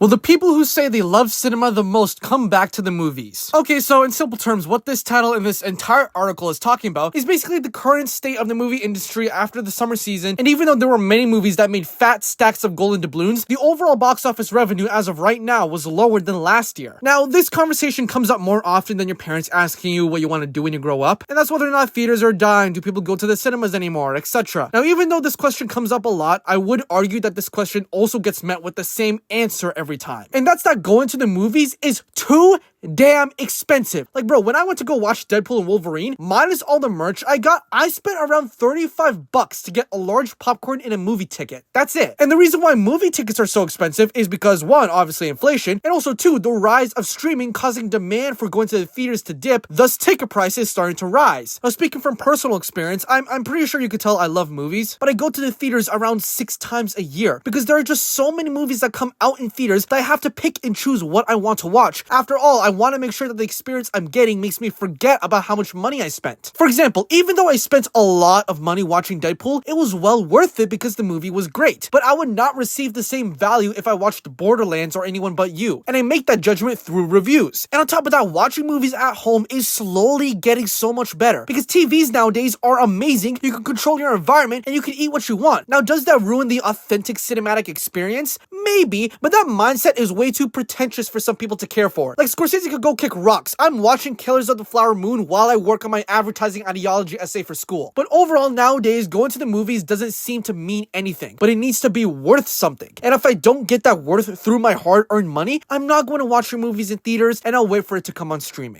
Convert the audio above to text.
Well, the people who say they love cinema the most come back to the movies. Okay, so in simple terms, what this title and this entire article is talking about is basically the current state of the movie industry after the summer season, and even though there were many movies that made fat stacks of golden doubloons, the overall box office revenue as of right now was lower than last year. Now, this conversation comes up more often than your parents asking you what you want to do when you grow up, and that's whether or not theaters are dying, do people go to the cinemas anymore, etc. Now, even though this question comes up a lot, I would argue that this question also gets met with the same answer every time. And that's that going to the movies is too damn expensive. Like, bro, when I went to go watch Deadpool and Wolverine, minus all the merch I spent around $35 to get a large popcorn and a movie ticket. That's it. And the reason why movie tickets are so expensive is because, one, obviously inflation, and also two, the rise of streaming causing demand for going to the theaters to dip, thus ticket prices starting to rise. Now, speaking from personal experience, I'm pretty sure you could tell I love movies, but I go to the theaters around 6 times a year because there are just so many movies that come out in theaters that I have to pick and choose what I want to watch. After all, I want to make sure that the experience I'm getting makes me forget about how much money I spent. For example, even though I spent a lot of money watching Deadpool, it was well worth it because the movie was great. But I would not receive the same value if I watched Borderlands or Anyone But You. And I make that judgment through reviews. And on top of that, watching movies at home is slowly getting so much better because TVs nowadays are amazing. You can control your environment and you can eat what you want. Now, does that ruin the authentic cinematic experience? Maybe, but that mindset is way too pretentious for some people to care for. Like, Scorsese could go kick rocks. I'm watching Killers of the Flower Moon while I work on my advertising ideology essay for school. But overall, nowadays, going to the movies doesn't seem to mean anything, but it needs to be worth something. And if I don't get that worth through my hard-earned money, I'm not going to watch your movies in theaters and I'll wait for it to come on streaming.